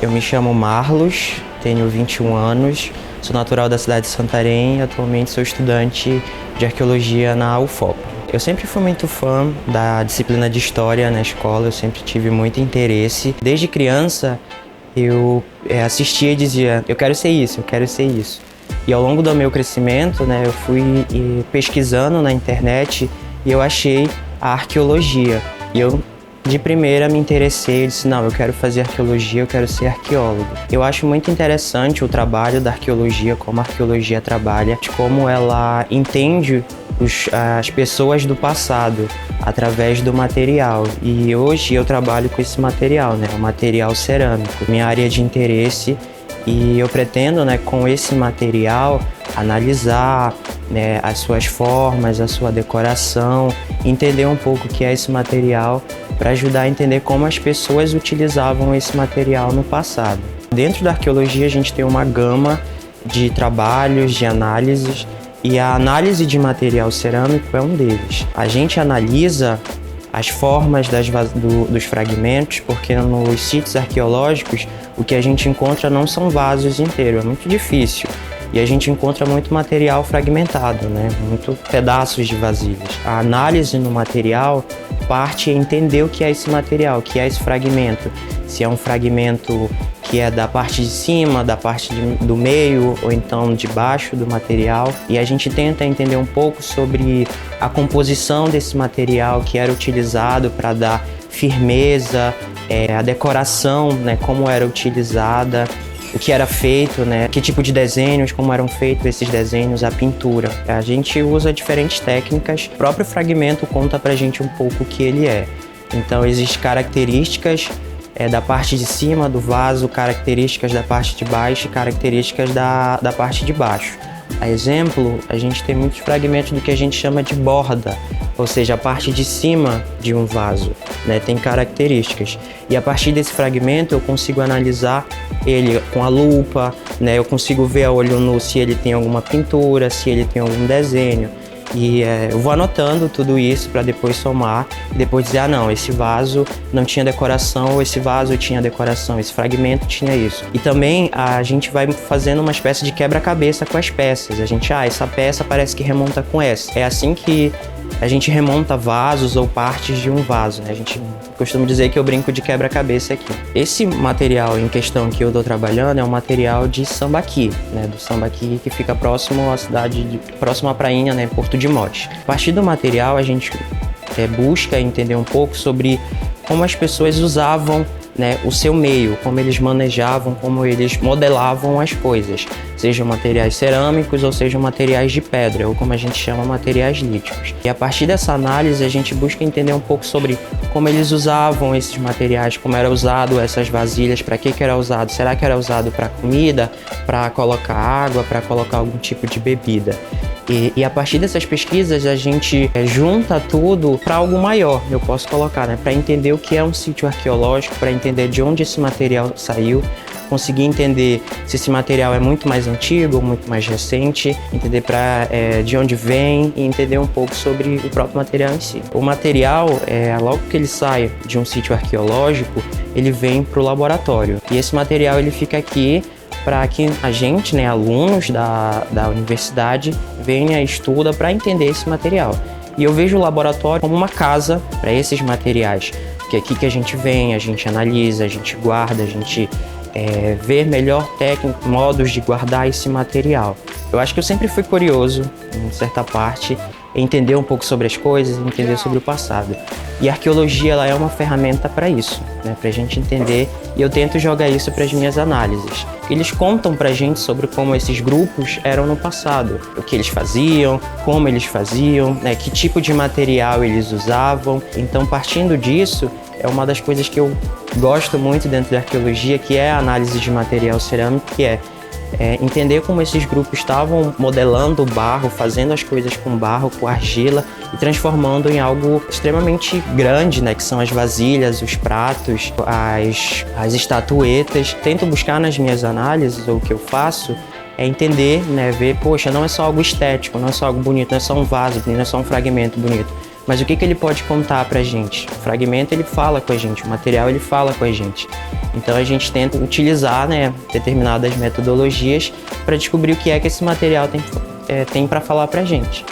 Eu me chamo Marlos, tenho 21 anos, sou natural da cidade de Santarém e atualmente sou estudante de arqueologia na UFOP. Eu sempre fui muito fã da disciplina de História na escola, eu sempre tive muito interesse. Desde criança eu assistia e dizia, eu quero ser isso, eu quero ser isso. E ao longo do meu crescimento, eu fui pesquisando na internet e eu achei a arqueologia. E eu, de primeira, me interessei e disse, não, eu quero fazer arqueologia, eu quero ser arqueólogo. Eu acho muito interessante o trabalho da arqueologia, como a arqueologia trabalha, de como ela entende as pessoas do passado através do material. E hoje eu trabalho com esse material, o material cerâmico, minha área de interesse. E eu pretendo, com esse material, analisar as suas formas, a sua decoração, entender um pouco o que é esse material para ajudar a entender como as pessoas utilizavam esse material no passado. Dentro da arqueologia a gente tem uma gama de trabalhos, de análises, e a análise de material cerâmico é um deles. A gente analisa as formas dos fragmentos, porque nos sítios arqueológicos o que a gente encontra não são vasos inteiros, é muito difícil. E a gente encontra muito material fragmentado, muito pedaços de vasilhas. A análise no material parte em entender o que é esse material, o que é esse fragmento. Se é um fragmento que é da parte de cima, da parte do meio ou então de baixo do material. E a gente tenta entender um pouco sobre a composição desse material que era utilizado para dar firmeza, a decoração, como era utilizada, o que era feito, que tipo de desenhos, como eram feitos esses desenhos, a pintura. A gente usa diferentes técnicas, o próprio fragmento conta pra gente um pouco o que ele é. Então existem características da parte de cima do vaso, características da parte de baixo e características da parte de baixo. A exemplo, a gente tem muitos fragmentos do que a gente chama de borda, ou seja, a parte de cima de um vaso, tem características. E a partir desse fragmento eu consigo analisar ele com a lupa, eu consigo ver a olho nu se ele tem alguma pintura, se ele tem algum desenho. E eu vou anotando tudo isso para depois somar e depois dizer, não, esse vaso não tinha decoração, ou esse vaso tinha decoração, esse fragmento tinha isso. E também a gente vai fazendo uma espécie de quebra-cabeça com as peças. A gente, essa peça parece que remonta com essa. É assim que a gente remonta vasos ou partes de um vaso, A gente costuma dizer que eu brinco de quebra-cabeça aqui. Esse material em questão que eu estou trabalhando é um material de Sambaqui, do Sambaqui, que fica próximo à cidade, próximo à prainha, Porto de Mós. A partir do material a gente busca entender um pouco sobre como as pessoas usavam o seu meio, como eles manejavam, como eles modelavam as coisas, sejam materiais cerâmicos ou sejam materiais de pedra, ou como a gente chama, materiais líticos. E a partir dessa análise a gente busca entender um pouco sobre como eles usavam esses materiais, como era usado essas vasilhas, para que era usado, será que era usado para comida, para colocar água, para colocar algum tipo de bebida. E a partir dessas pesquisas a gente junta tudo para algo maior, eu posso colocar, para entender o que é um sítio arqueológico, para entender de onde esse material saiu, conseguir entender se esse material é muito mais antigo ou muito mais recente, entender de onde vem e entender um pouco sobre o próprio material em si. O material, logo que ele sai de um sítio arqueológico, ele vem para o laboratório e esse material ele fica aqui para que a gente, alunos da universidade, venha e estuda para entender esse material. E eu vejo o laboratório como uma casa para esses materiais, porque é aqui que a gente vem, a gente analisa, a gente guarda, a gente vê melhor modos de guardar esse material. Eu acho que eu sempre fui curioso, em certa parte, entender um pouco sobre as coisas, entender sobre o passado. E a arqueologia ela é uma ferramenta para isso, para a gente entender, e eu tento jogar isso para as minhas análises. Eles contam para a gente sobre como esses grupos eram no passado, o que eles faziam, como eles faziam, que tipo de material eles usavam. Então, partindo disso, é uma das coisas que eu gosto muito dentro da arqueologia, que é a análise de material cerâmico, que é entender como esses grupos estavam modelando o barro, fazendo as coisas com barro, com argila e transformando em algo extremamente grande, que são as vasilhas, os pratos, as estatuetas. Tento buscar nas minhas análises, ou o que eu faço, é entender, ver, poxa, não é só algo estético, não é só algo bonito, não é só um vaso bonito, não é só um fragmento bonito, mas o que ele pode contar pra gente? O fragmento ele fala com a gente, o material ele fala com a gente. Então a gente tenta utilizar, né, determinadas metodologias para descobrir o que é que esse material tem para falar pra gente.